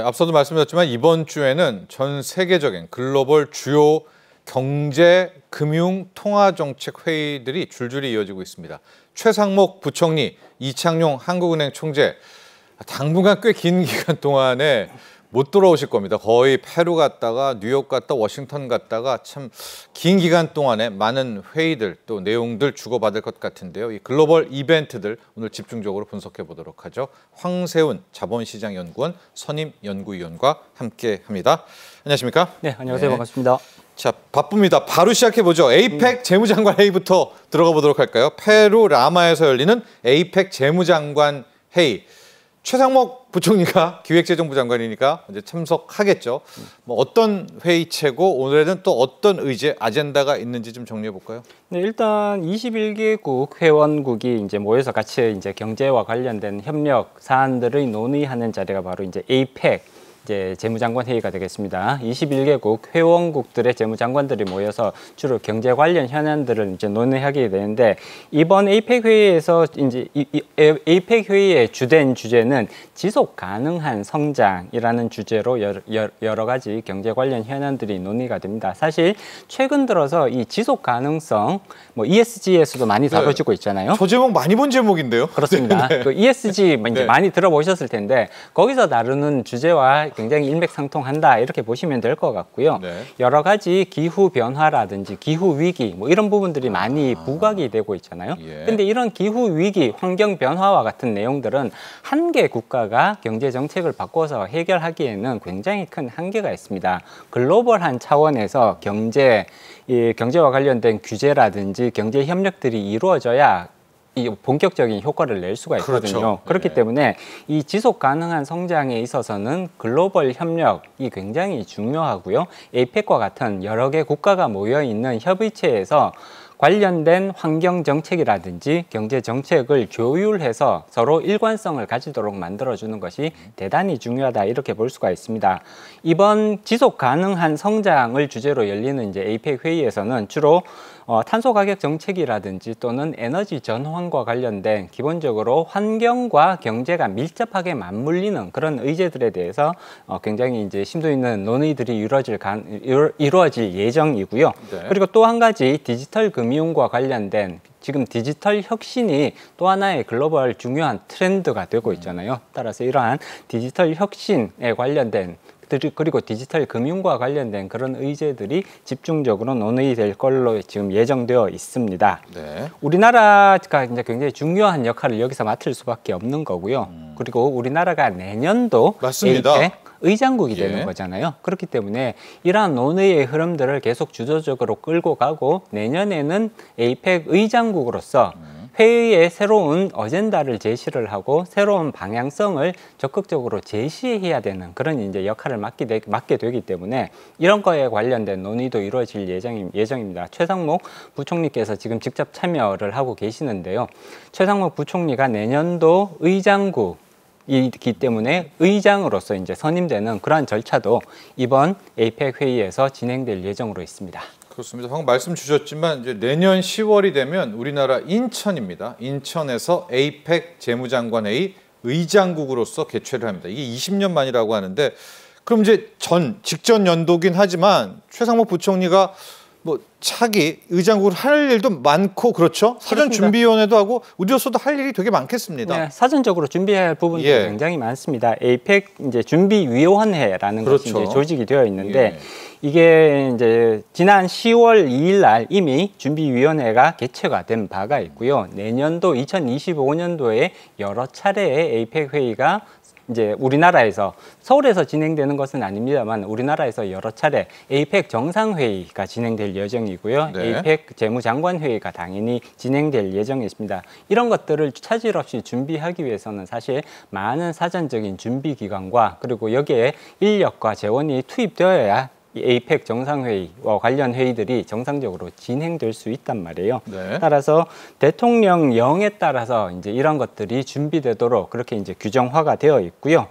앞서도 말씀드렸지만 이번 주에는 전 세계적인 글로벌 주요 경제, 금융, 통화 정책 회의들이 줄줄이 이어지고 있습니다. 최상목 부총리, 이창용 한국은행 총재, 당분간 꽤 긴 기간 동안에 못 돌아오실 겁니다. 거의 페루 갔다가 뉴욕 갔다 워싱턴 갔다가 참 긴 기간 동안에 많은 회의들 또 내용들 주고받을 것 같은데요. 이 글로벌 이벤트들 오늘 집중적으로 분석해 보도록 하죠. 황세훈 자본시장연구원 선임연구위원과 함께합니다. 안녕하십니까? 네, 안녕하세요. 네. 반갑습니다. 자, 바쁩니다. 바로 시작해보죠. 에이펙 재무장관 회의부터 들어가 보도록 할까요? 페루 라마에서 열리는 에이펙 재무장관 회의. 최상목 부총리가 기획재정부 장관이니까 이제 참석하겠죠. 뭐 어떤 회의체고 오늘에는 또 어떤 의제, 아젠다가 있는지 좀 정리해 볼까요? 네, 일단 21개국 회원국이 이제 모여서 같이 이제 경제와 관련된 협력 사안들을 논의하는 자리가 바로 이제 에이펙 이제 재무장관 회의가 되겠습니다. 21개국 회원국들의 재무장관들이 모여서 주로 경제 관련 현안들을 이제 논의하게 되는데 이번 에이펙 회의에서 이제 에이펙 회의의 주된 주제는 지속 가능한 성장이라는 주제로 여러 가지 경제 관련 현안들이 논의가 됩니다. 사실 최근 들어서 이 지속 가능성 뭐 ESG에서도 많이 다뤄지고 있잖아요. 저 제목 많이 본 제목인데요. 그렇습니다. 네. 그 ESG 이제 많이 들어보셨을 텐데 거기서 다루는 주제와 굉장히 일맥상통한다 이렇게 보시면 될 것 같고요. 여러 가지 기후 변화라든지 기후 위기 뭐 이런 부분들이 많이 부각이 되고 있잖아요. 근데 이런 기후 위기, 환경 변화와 같은 내용들은 한 개 국가가 경제 정책을 바꿔서 해결하기에는 굉장히 큰 한계가 있습니다. 글로벌한 차원에서 경제와 관련된 규제라든지 경제 협력들이 이루어져야 이 본격적인 효과를 낼 수가 있거든요. 그렇죠. 그렇기 때문에 이 지속 가능한 성장에 있어서는 글로벌 협력이 굉장히 중요하고요. 에이펙과 같은 여러 개 국가가 모여 있는 협의체에서 관련된 환경 정책이라든지 경제 정책을 조율해서 서로 일관성을 가지도록 만들어주는 것이 대단히 중요하다 이렇게 볼 수가 있습니다. 이번 지속 가능한 성장을 주제로 열리는 이제 에이펙 회의에서는 주로 탄소 가격 정책이라든지 또는 에너지 전환과 관련된 기본적으로 환경과 경제가 밀접하게 맞물리는 그런 의제들에 대해서 굉장히 이제 심도 있는 논의들이 이루어질 예정이고요. 그리고 또 한 가지 디지털 금융과 관련된 지금 디지털 혁신이 또 하나의 글로벌 중요한 트렌드가 되고 있잖아요. 따라서 이러한 디지털 혁신에 관련된 그리고 디지털 금융과 관련된 그런 의제들이 집중적으로 논의될 걸로 지금 예정되어 있습니다. 우리나라가 이제 굉장히 중요한 역할을 여기서 맡을 수밖에 없는 거고요. 그리고 우리나라가 내년도 에이펙 의장국이 되는 거잖아요. 그렇기 때문에 이러한 논의의 흐름들을 계속 주도적으로 끌고 가고 내년에는 에이펙 의장국으로서 회의에 새로운 어젠다를 제시를 하고 새로운 방향성을 적극적으로 제시해야 되는 그런 이제 역할을 맡게 되기 때문에 이런 거에 관련된 논의도 이루어질 예정입니다. 최상목 부총리께서 지금 직접 참여를 하고 계시는데요. 최상목 부총리가 내년도 의장국 이기 때문에 의장으로서 이제 선임되는 그러한 절차도 이번 에이펙 회의에서 진행될 예정으로 있습니다. 그렇습니다. 방금 말씀 주셨지만 이제 내년 10월이 되면 우리나라 인천입니다. 인천에서 에이펙 재무장관 회의 의장국으로서 개최를 합니다. 이게 20년 만이라고 하는데 그럼 이제 직전 연도긴 하지만 최상목 부총리가 뭐 차기 의장국을 할 일도 많고 그렇죠? 사전 준비위원회도 하고 우리로서도 할 일이 되게 많겠습니다. 네, 사전적으로 준비해야 할 부분이 굉장히 많습니다. 에이펙 이제 준비위원회라는 것이 이제 조직이 되어 있는데 이게 이제 지난 10월 2일 날 이미 준비위원회가 개최가 된 바가 있고요. 내년도 2025년도에 여러 차례의 에이펙 회의가 이제 우리나라에서 서울에서 진행되는 것은 아닙니다만 우리나라에서 여러 차례 에이펙 정상회의가 진행될 예정이고요. 에이펙 재무장관회의가 당연히 진행될 예정이 있습니다. 이런 것들을 차질 없이 준비하기 위해서는 사실 많은 사전적인 준비 기간과 그리고 여기에 인력과 재원이 투입되어야 이 에이펙 정상회의와 관련 회의들이 정상적으로 진행될 수 있단 말이에요. 따라서 대통령령에 따라서 이제 이런 것들이 준비되도록 그렇게 이제 규정화가 되어 있고요.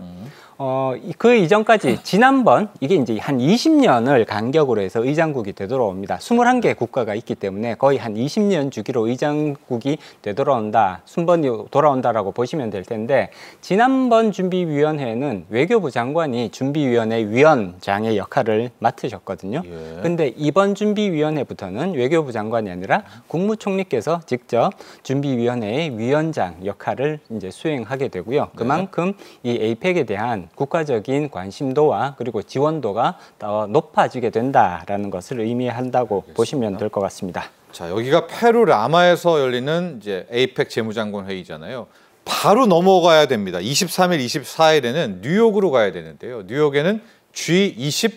그 이전까지 지난번 이게 이제 한 20년을 간격으로 해서 의장국이 되돌아옵니다. 21개 국가가 있기 때문에 거의 한 20년 주기로 의장국이 되돌아온다, 순번이 돌아온다라고 보시면 될 텐데, 지난번 준비위원회는 외교부 장관이 준비위원회 위원장의 역할을 맡으셨거든요. 근데 이번 준비위원회부터는 외교부 장관이 아니라 국무총리께서 직접 준비위원회의 위원장 역할을 이제 수행하게 되고요. 그만큼 이 에이펙에 대한 국가적인 관심도와 그리고 지원도가 더 높아지게 된다라는 것을 의미한다고 알겠습니다. 보시면 될 것 같습니다. 자, 여기가 페루 라마에서 열리는 이제 에이펙 재무장관 회의잖아요. 바로 넘어가야 됩니다. 23일, 24일에는 뉴욕으로 가야 되는데요. 뉴욕에는 G20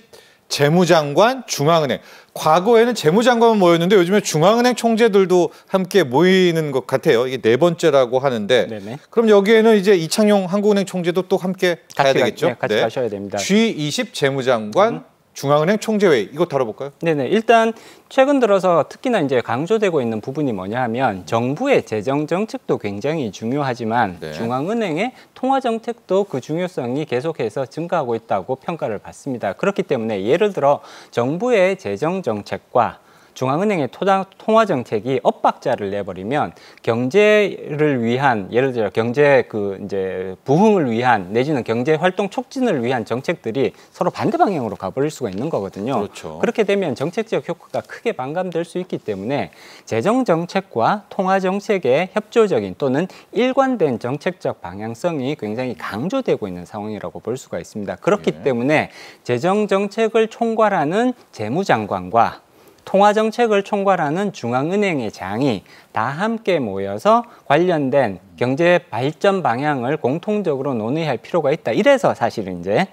재무장관 중앙은행. 과거에는 재무장관만 모였는데 요즘에 중앙은행 총재들도 함께 모이는 것 같아요. 이게 4번째라고 하는데, 네네. 그럼 여기에는 이제 이창용 한국은행 총재도 또 함께 가야 되겠죠? 네, 같이 가셔야 됩니다. G20 재무장관 중앙은행 총재회의, 이거 다뤄볼까요? 네네. 일단 최근 들어서 특히나 이제 강조되고 있는 부분이 뭐냐 하면, 정부의 재정 정책도 굉장히 중요하지만 네. 중앙은행의 통화 정책도 그 중요성이 계속해서 증가하고 있다고 평가를 받습니다. 그렇기 때문에 예를 들어 정부의 재정 정책과 중앙은행의 통화 정책이 엇박자를 내버리면 경제를 위한, 예를 들어 경제 이제 부흥을 위한 내지는 경제 활동 촉진을 위한 정책들이 서로 반대 방향으로 가버릴 수가 있는 거거든요. 그렇죠. 그렇게 되면 정책적 효과가 크게 반감될 수 있기 때문에 재정 정책과 통화 정책의 협조적인 또는 일관된 정책적 방향성이 굉장히 강조되고 있는 상황이라고 볼 수가 있습니다. 그렇기 때문에 재정 정책을 총괄하는 재무장관과 통화 정책을 총괄하는 중앙은행의 장이 다 함께 모여서 관련된 경제 발전 방향을 공통적으로 논의할 필요가 있다. 이래서 사실은 이제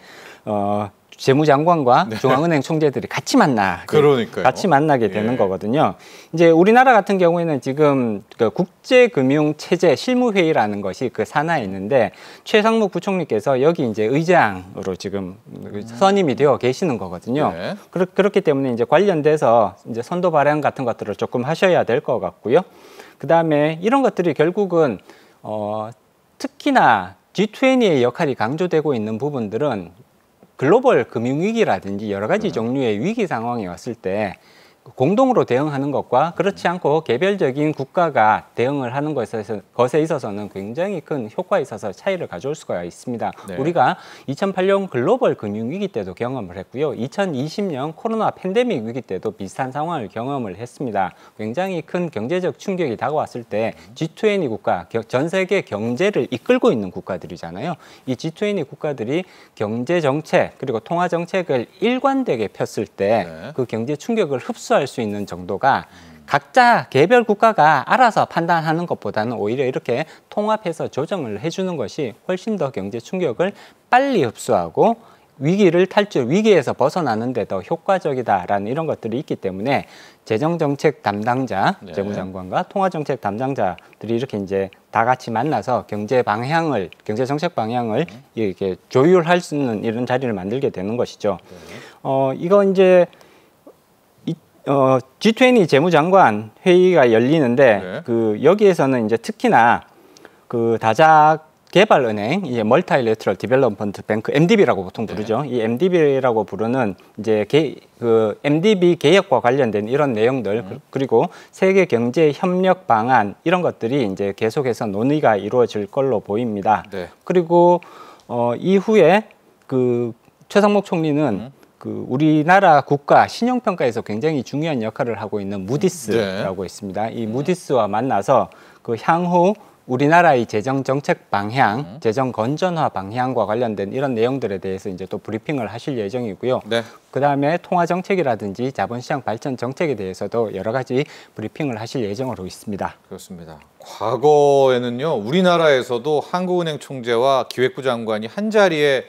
재무장관과 네. 중앙은행 총재들이 같이 만나게 되는 거거든요. 이제 우리나라 같은 경우에는 지금 그 국제금융체제 실무회의라는 것이 그 산하에 있는데, 최상목 부총리께서 여기 이제 의장으로 지금 선임이 되어 계시는 거거든요. 네. 그렇기 때문에 이제 관련돼서 이제 선도 발행 같은 것들을 조금 하셔야 될 것 같고요. 그 다음에 이런 것들이 결국은 특히나 G20의 역할이 강조되고 있는 부분들은 글로벌 금융위기라든지 여러 가지 종류의 위기 상황이 왔을 때 공동으로 대응하는 것과 그렇지 않고 개별적인 국가가 대응을 하는 것에 있어서는 굉장히 큰 효과에 있어서 차이를 가져올 수가 있습니다. 네. 우리가 2008년 글로벌 금융위기 때도 경험을 했고요. 2020년 코로나 팬데믹 위기 때도 비슷한 상황을 경험을 했습니다. 굉장히 큰 경제적 충격이 다가왔을 때 G20 국가, 전 세계 경제를 이끌고 있는 국가들이잖아요. 이 G20 국가들이 경제 정책 그리고 통화 정책을 일관되게 폈을 때 그 경제 충격을 흡수할 수 있는 정도가 각자 개별 국가가 알아서 판단하는 것보다는 오히려 이렇게 통합해서 조정을 해주는 것이 훨씬 더 경제 충격을 빨리 흡수하고 위기에서 벗어나는 데 더 효과적이다라는 이런 것들이 있기 때문에 재정정책 담당자, 네. 재무장관과 통화정책 담당자들이 이렇게 이제 다 같이 만나서 경제 정책 방향을 이렇게 조율할 수 있는 이런 자리를 만들게 되는 것이죠. 네. 이거 이제 G20 재무장관 회의가 열리는데 네. 여기에서는 이제 특히나 다자개발은행, 이제 멀티래터럴 디벨롭먼트 뱅크 MDB라고 보통 부르죠. 네. 이 MDB라고 부르는 이제 MDB 개혁과 관련된 이런 내용들 그리고 세계 경제 협력 방안 이런 것들이 이제 계속해서 논의가 이루어질 걸로 보입니다. 네. 그리고 이후에 최상목 총리는 우리나라 국가 신용평가에서 굉장히 중요한 역할을 하고 있는 무디스라고 있습니다. 이 무디스와 만나서 향후 우리나라의 재정 정책 방향, 재정 건전화 방향과 관련된 이런 내용들에 대해서 이제 또 브리핑을 하실 예정이고요. 네. 그 다음에 통화 정책이라든지 자본시장 발전 정책에 대해서도 여러 가지 브리핑을 하실 예정으로 있습니다. 그렇습니다. 과거에는요, 우리나라에서도 한국은행 총재와 기획부 장관이 한 자리에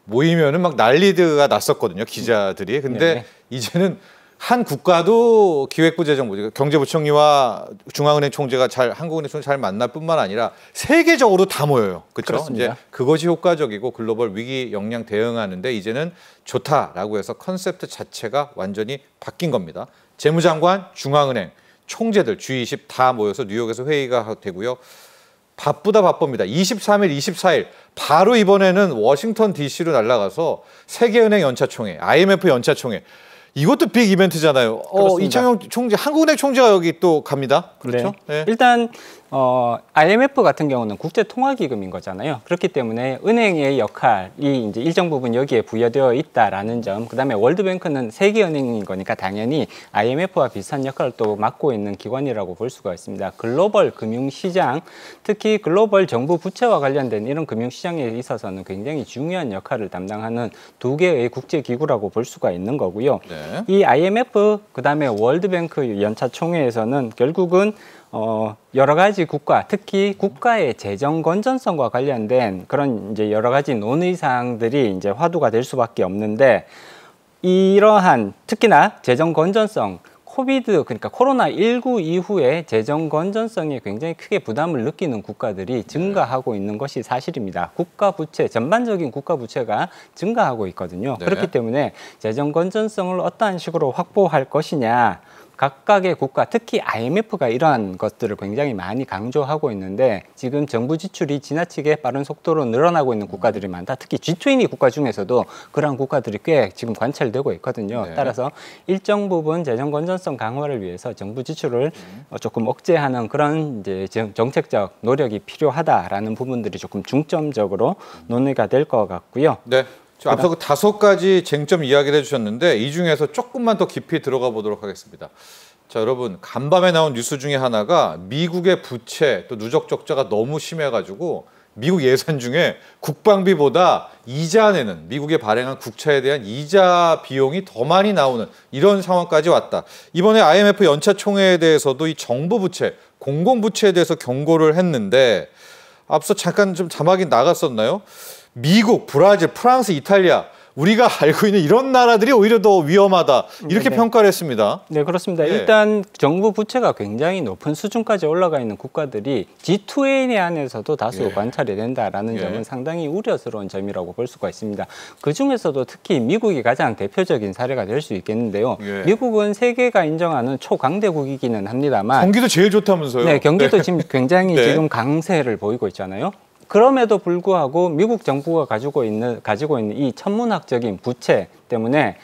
모이면은 막 난리가 났었거든요, 기자들이. 근데 네네. 이제는 한 국가도 기획부 재정부, 경제부총리와 중앙은행 총재가 한국은행 총재 잘 만날 뿐만 아니라 세계적으로 다 모여요. 그렇죠? 이제 그것이 효과적이고 글로벌 위기 역량 대응하는데 이제는 좋다라고 해서 컨셉트 자체가 완전히 바뀐 겁니다. 재무장관, 중앙은행, 총재들 G20 다 모여서 뉴욕에서 회의가 되고요. 바쁘다 바쁩니다. 23일, 24일 바로 이번에는 워싱턴 DC로 날아가서 세계은행 연차총회, IMF 연차총회. 이것도 빅 이벤트잖아요. 이창용 총재, 한국은행 총재가 여기 또 갑니다. 그렇죠? 네. 네. 일단 IMF 같은 경우는 국제통화기금인 거잖아요. 그렇기 때문에 은행의 역할이 이제 일정 부분 여기에 부여되어 있다라는 점, 그다음에 월드뱅크는 세계은행인 거니까 당연히 IMF와 비슷한 역할을 또 맡고 있는 기관이라고 볼 수가 있습니다. 글로벌 금융시장, 특히 글로벌 정부 부채와 관련된 이런 금융시장에 있어서는 굉장히 중요한 역할을 담당하는 두 개의 국제기구라고 볼 수가 있는 거고요. 네. 이 IMF, 그다음에 월드뱅크 연차총회에서는 결국은 여러 가지 국가, 특히 국가의 재정 건전성과 관련된 그런 이제 여러 가지 논의 사항들이 이제 화두가 될 수밖에 없는데, 이러한 특히나 재정 건전성, 그러니까 코로나19 이후에 재정 건전성에 굉장히 크게 부담을 느끼는 국가들이 증가하고 있는 것이 사실입니다. 국가 부채, 전반적인 국가 부채가 증가하고 있거든요. 네. 그렇기 때문에 재정 건전성을 어떠한 식으로 확보할 것이냐, 각각의 국가, 특히 IMF가 이러한 것들을 굉장히 많이 강조하고 있는데, 지금 정부 지출이 지나치게 빠른 속도로 늘어나고 있는 국가들이 많다. 특히 G20 국가 중에서도 그러한 국가들이 꽤 지금 관찰되고 있거든요. 네. 따라서 일정 부분 재정 건전성 강화를 위해서 정부 지출을 조금 억제하는 그런 이제 정책적 노력이 필요하다라는 부분들이 조금 중점적으로 논의가 될 것 같고요. 네. 앞서 그 5가지 쟁점 이야기를 해주셨는데 이 중에서 조금만 더 깊이 들어가 보도록 하겠습니다. 자, 여러분, 간밤에 나온 뉴스 중에 하나가 미국의 부채 또 누적 적자가 너무 심해가지고 미국 예산 중에 국방비보다 이자 내는, 미국에 발행한 국채에 대한 이자 비용이 더 많이 나오는 이런 상황까지 왔다. 이번에 IMF 연차총회에 대해서도 이 정부 부채, 공공부채에 대해서 경고를 했는데, 앞서 잠깐 좀 자막이 나갔었나요? 미국, 브라질, 프랑스, 이탈리아, 우리가 알고 있는 이런 나라들이 오히려 더 위험하다, 이렇게 평가를 했습니다. 네, 그렇습니다. 네. 일단 정부 부채가 굉장히 높은 수준까지 올라가 있는 국가들이 G20 안에서도 다수 관찰이 된다라는 점은 상당히 우려스러운 점이라고 볼 수가 있습니다. 그중에서도 특히 미국이 가장 대표적인 사례가 될 수 있겠는데요. 미국은 세계가 인정하는 초강대국이기는 합니다만 경기도 제일 좋다면서요? 네, 경기도 지금 굉장히 지금 강세를 보이고 있잖아요. 그럼에도 불구하고 미국 정부가 가지고 있는 이 천문학적인 부채 때문에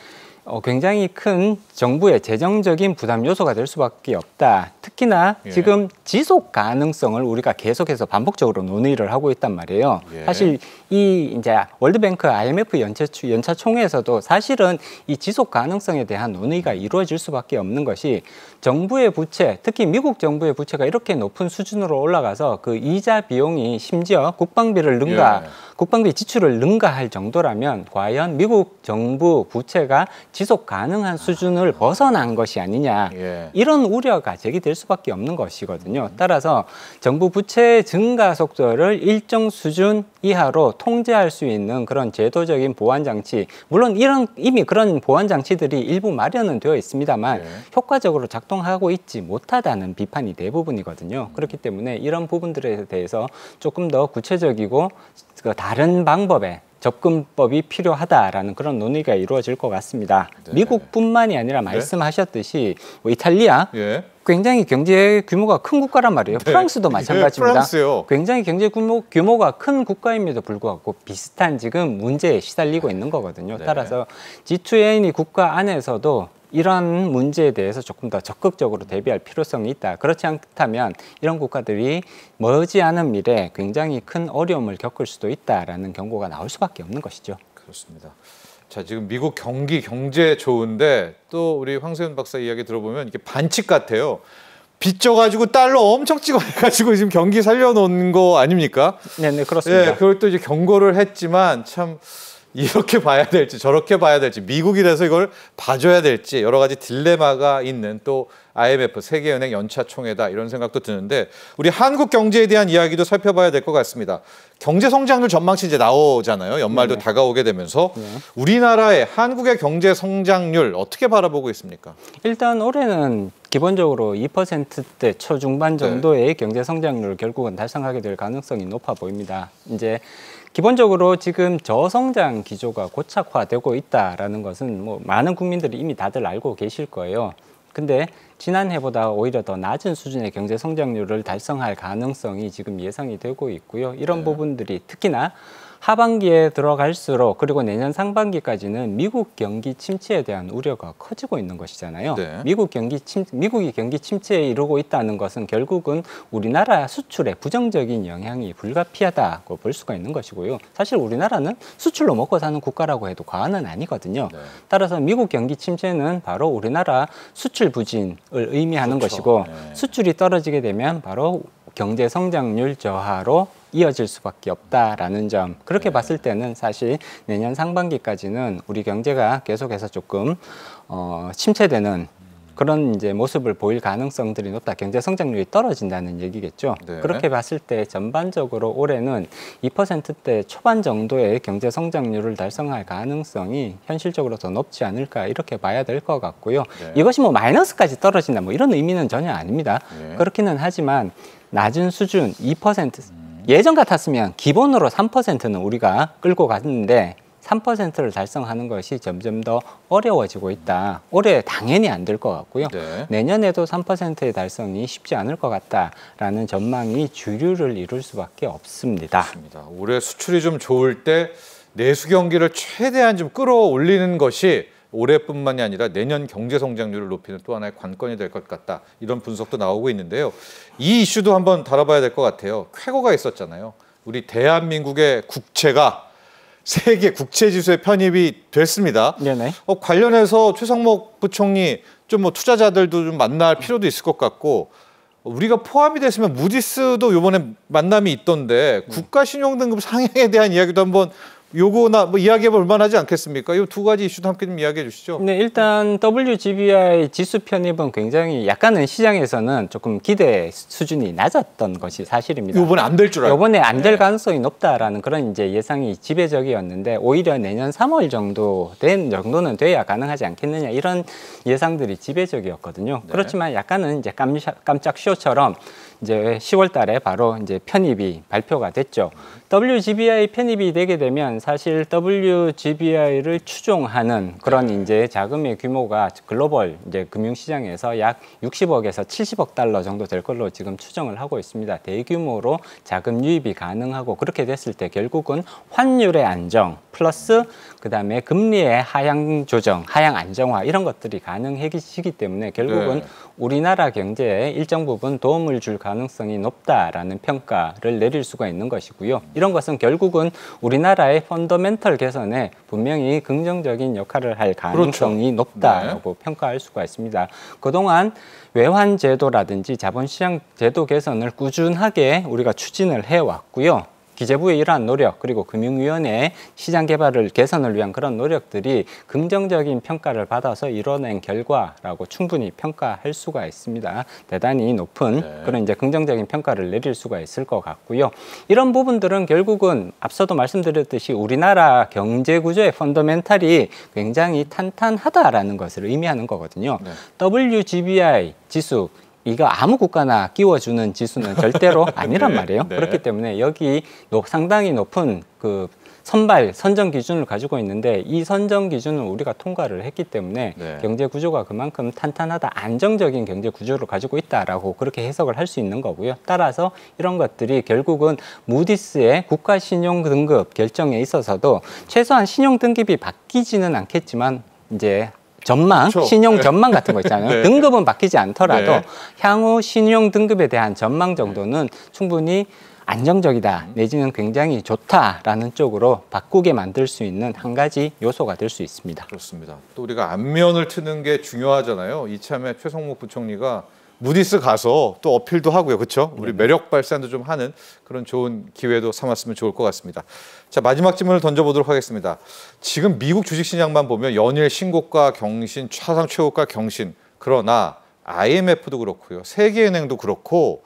굉장히 큰 정부의 재정적인 부담 요소가 될 수밖에 없다. 특히나 지금 지속 가능성을 우리가 계속해서 반복적으로 논의를 하고 있단 말이에요. 사실 이 이제 월드뱅크 IMF 연차총회에서도 사실은 이 지속 가능성에 대한 논의가 이루어질 수밖에 없는 것이, 정부의 부채, 특히 미국 정부의 부채가 이렇게 높은 수준으로 올라가서 그 이자 비용이 심지어 국방비 지출을 능가할 정도라면 과연 미국 정부 부채가 지속 가능한 수준을 벗어난 것이 아니냐, 이런 우려가 제기될 수밖에 없는 것이거든요. 따라서 정부 부채 증가 속도를 일정 수준 이하로 통제할 수 있는 그런 제도적인 보완 장치, 물론 이미 그런 보완 장치들이 일부 마련은 되어 있습니다만 효과적으로 작동하고 있지 못하다는 비판이 대부분이거든요. 그렇기 때문에 이런 부분들에 대해서 조금 더 구체적이고 다른 방법의 접근법이 필요하다라는 그런 논의가 이루어질 것 같습니다. 미국뿐만이 아니라 말씀하셨듯이 이탈리아, 굉장히 경제 규모가 큰 국가란 말이에요. 프랑스도 마찬가지입니다. 프랑스요. 굉장히 경제 규모가 큰 국가임에도 불구하고 비슷한 지금 문제에 시달리고 있는 거거든요. 따라서 G20 국가 안에서도 이런 문제에 대해서 조금 더 적극적으로 대비할 필요성이 있다. 그렇지 않다면 이런 국가들이 머지않은 미래에 굉장히 큰 어려움을 겪을 수도 있다라는 경고가 나올 수밖에 없는 것이죠. 그렇습니다. 자, 지금 미국 경제 좋은데 또 우리 황세훈 박사 이야기 들어보면 이게 반칙 같아요. 빚져가지고 달러 엄청 찍어가지고 지금 경기 살려놓은 거 아닙니까? 네, 그렇습니다. 그걸 또 이제 경고를 했지만 참 이렇게 봐야 될지 저렇게 봐야 될지, 미국이 돼서 이걸 봐줘야 될지 여러 가지 딜레마가 있는 또 IMF 세계은행 연차총회다, 이런 생각도 드는데, 우리 한국 경제에 대한 이야기도 살펴봐야 될 것 같습니다. 경제 성장률 전망치 이제 나오잖아요. 연말도 다가오게 되면서 우리나라의 한국의 경제 성장률 어떻게 바라보고 있습니까? 일단 올해는 기본적으로 2%대 초중반 정도의 경제 성장률을 결국은 달성하게 될 가능성이 높아 보입니다. 이제 기본적으로 지금 저성장 기조가 고착화되고 있다라는 것은 뭐 많은 국민들이 이미 다들 알고 계실 거예요. 근데 지난해보다 오히려 더 낮은 수준의 경제 성장률을 달성할 가능성이 지금 예상이 되고 있고요. 이런 부분들이 특히나 하반기에 들어갈수록 그리고 내년 상반기까지는 미국 경기 침체에 대한 우려가 커지고 있는 것이잖아요. 네. 미국이 경기 침체에 이르고 있다는 것은 결국은 우리나라 수출에 부정적인 영향이 불가피하다고 볼 수가 있는 것이고요. 사실 우리나라는 수출로 먹고 사는 국가라고 해도 과언은 아니거든요. 네. 따라서 미국 경기 침체는 바로 우리나라 수출 부진을 의미하는 것이고 수출이 떨어지게 되면 바로 경제 성장률 저하로 이어질 수밖에 없다라는 점. 그렇게 봤을 때는 사실 내년 상반기까지는 우리 경제가 계속해서 조금 침체되는 그런 이제 모습을 보일 가능성들이 높다. 경제 성장률이 떨어진다는 얘기겠죠. 네. 그렇게 봤을 때 전반적으로 올해는 2%대 초반 정도의 경제 성장률을 달성할 가능성이 현실적으로 더 높지 않을까 이렇게 봐야 될 것 같고요. 네. 이것이 뭐 마이너스까지 떨어진다 뭐 이런 의미는 전혀 아닙니다. 네. 그렇기는 하지만 낮은 수준 2% 예전 같았으면 기본으로 3%는 우리가 끌고 갔는데 3%를 달성하는 것이 점점 더 어려워지고 있다. 올해 당연히 안 될 것 같고요. 네. 내년에도 3%의 달성이 쉽지 않을 것 같다라는 전망이 주류를 이룰 수밖에 없습니다. 그렇습니다. 올해 수출이 좀 좋을 때 내수 경기를 최대한 좀 끌어올리는 것이 올해뿐만이 아니라 내년 경제 성장률을 높이는 또 하나의 관건이 될 것 같다. 이런 분석도 나오고 있는데요. 이 이슈도 한번 다뤄봐야 될 것 같아요. 쾌거가 있었잖아요. 우리 대한민국의 국채가 세계 국채지수에 편입이 됐습니다. 네네. 관련해서 최상목 부총리 좀 뭐 투자자들도 좀 만날 필요도 있을 것 같고 우리가 포함이 됐으면 무디스도 이번에 만남이 있던데 국가신용등급 상향에 대한 이야기도 한번 요거나 뭐 이야기해볼 만하지 않겠습니까? 이 두 가지 이슈도 함께 좀 이야기해 주시죠. 네, 일단 WGBI 지수 편입은 굉장히 약간은 시장에서는 조금 기대 수준이 낮았던 것이 사실입니다. 이번에 안 될 줄 알고. 이번에 안 될 가능성이 높다라는 그런 이제 예상이 지배적이었는데 오히려 내년 3월 정도는 돼야 가능하지 않겠느냐 이런 예상들이 지배적이었거든요. 네. 그렇지만 약간은 이제 깜짝 쇼처럼 이제 10월 달에 바로 이제 편입이 발표가 됐죠. WGBI 편입이 되게 되면 사실 WGBI를 추종하는 그런 이제 자금의 규모가 글로벌 이제 금융시장에서 약 60억에서 70억 달러 정도 될 걸로 지금 추정을 하고 있습니다. 대규모로 자금 유입이 가능하고 그렇게 됐을 때 결국은 환율의 안정 플러스 그다음에 금리의 하향 조정, 하향 안정화 이런 것들이 가능해지기 때문에 결국은 우리나라 경제에 일정 부분 도움을 줄 가능성이 높다라는 평가를 내릴 수가 있는 것이고요. 이런 것은 결국은 우리나라의 펀더멘털 개선에 분명히 긍정적인 역할을 할 가능성이 높다라고 평가할 수가 있습니다. 그동안 외환 제도라든지 자본시장 제도 개선을 꾸준하게 우리가 추진을 해왔고요. 기재부의 이러한 노력 그리고 금융위원회의 시장 개발을 개선을 위한 그런 노력들이 긍정적인 평가를 받아서 이뤄낸 결과라고 충분히 평가할 수가 있습니다. 대단히 높은 그런 이제 긍정적인 평가를 내릴 수가 있을 것 같고요. 이런 부분들은 결국은 앞서도 말씀드렸듯이 우리나라 경제 구조의 펀더멘탈이 굉장히 탄탄하다라는 것을 의미하는 거거든요. WGBI 지수 이거 아무 국가나 끼워주는 지수는 절대로 아니란 말이에요. 그렇기 때문에 여기 상당히 높은 그 선정 기준을 가지고 있는데 이 선정 기준은 우리가 통과를 했기 때문에 경제 구조가 그만큼 탄탄하다, 안정적인 경제 구조를 가지고 있다라고 그렇게 해석을 할 수 있는 거고요. 따라서 이런 것들이 결국은 무디스의 국가 신용 등급 결정에 있어서도 최소한 신용 등급이 바뀌지는 않겠지만 이제 전망, 그렇죠. 신용 전망 같은 거 있잖아요. 등급은 바뀌지 않더라도 향후 신용 등급에 대한 전망 정도는 충분히 안정적이다 내지는 굉장히 좋다라는 쪽으로 바꾸게 만들 수 있는 한 가지 요소가 될 수 있습니다. 그렇습니다. 또 우리가 안면을 트는 게 중요하잖아요. 이참에 최상목 부총리가 무디스 가서 또 어필도 하고요. 그렇죠? 우리 매력 발산도 좀 하는 그런 좋은 기회도 삼았으면 좋을 것 같습니다. 자, 마지막 질문을 던져보도록 하겠습니다. 지금 미국 주식시장만 보면 연일 신고가 경신, 사상 최고가 경신. 그러나 IMF도 그렇고요. 세계은행도 그렇고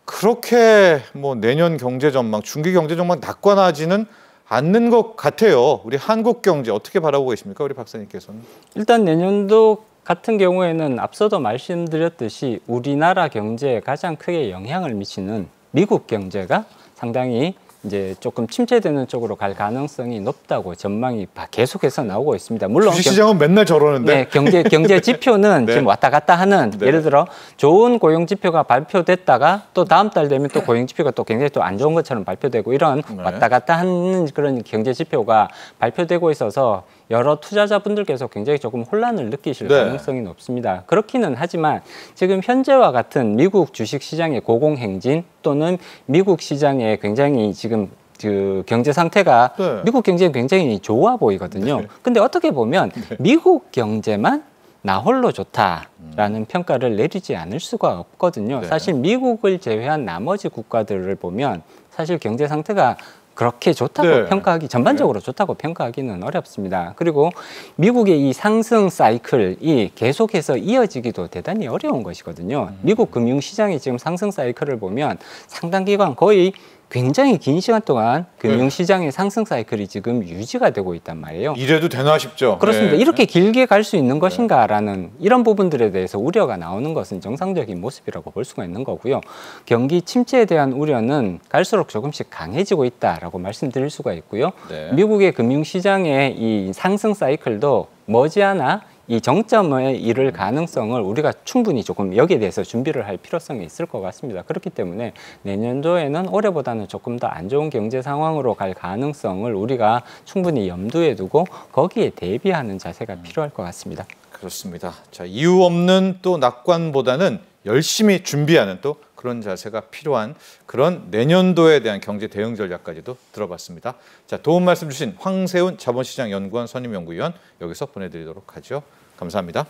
그렇게 뭐 내년 경제 전망, 중기 경제 전망 낙관하지는 않는 것 같아요. 우리 한국 경제 어떻게 바라보고 계십니까? 우리 박사님께서는. 일단 내년도 같은 경우에는 앞서도 말씀드렸듯이 우리나라 경제에 가장 크게 영향을 미치는 미국 경제가 상당히 이제 조금 침체되는 쪽으로 갈 가능성이 높다고 전망이 계속해서 나오고 있습니다. 물론 주식시장은 맨날 저러는데 네, 경제 지표는 네. 지금 왔다 갔다 하는 네. 예를 들어 좋은 고용 지표가 발표됐다가 또 다음 달 되면 또 고용 지표가 또 굉장히 또 안 좋은 것처럼 발표되고 이런 네. 왔다 갔다 하는 그런 경제 지표가 발표되고 있어서 여러 투자자분들께서 굉장히 조금 혼란을 느끼실 네. 가능성이 높습니다. 그렇기는 하지만 지금 현재와 같은 미국 주식시장의 고공행진 또는 미국 시장의 굉장히 지금 그 경제 상태가 네. 미국 경제는 굉장히 좋아 보이거든요. 네. 근데 어떻게 보면 미국 경제만 나 홀로 좋다라는 평가를 내리지 않을 수가 없거든요. 네. 사실 미국을 제외한 나머지 국가들을 보면 사실 경제 상태가 그렇게 좋다고 네. 평가하기 전반적으로 좋다고 평가하기는 어렵습니다. 그리고 미국의 이 상승 사이클이 계속해서 이어지기도 대단히 어려운 것이거든요. 미국 금융시장의 지금 상승 사이클을 보면 상당 기간 거의 굉장히 긴 시간 동안 금융시장의 상승 사이클이 지금 유지가 되고 있단 말이에요. 이래도 되나 싶죠. 그렇습니다. 네. 이렇게 길게 갈 수 있는 것인가라는 이런 부분들에 대해서 우려가 나오는 것은 정상적인 모습이라고 볼 수가 있는 거고요. 경기 침체에 대한 우려는 갈수록 조금씩 강해지고 있다라고 말씀드릴 수가 있고요. 네. 미국의 금융시장의 이 상승 사이클도 머지않아 이 정점에 이를 가능성을 우리가 충분히 조금 여기에 대해서 준비를 할 필요성이 있을 것 같습니다. 그렇기 때문에 내년도에는 올해보다는 조금 더 안 좋은 경제 상황으로 갈 가능성을 우리가 충분히 염두에 두고 거기에 대비하는 자세가 필요할 것 같습니다. 그렇습니다. 자, 이유 없는 또 낙관보다는 열심히 준비하는 또 그런 자세가 필요한 그런 내년도에 대한 경제 대응 전략까지도 들어봤습니다. 자, 도움 말씀 주신 황세훈 자본시장연구원 선임연구위원 여기서 보내드리도록 하죠. 감사합니다.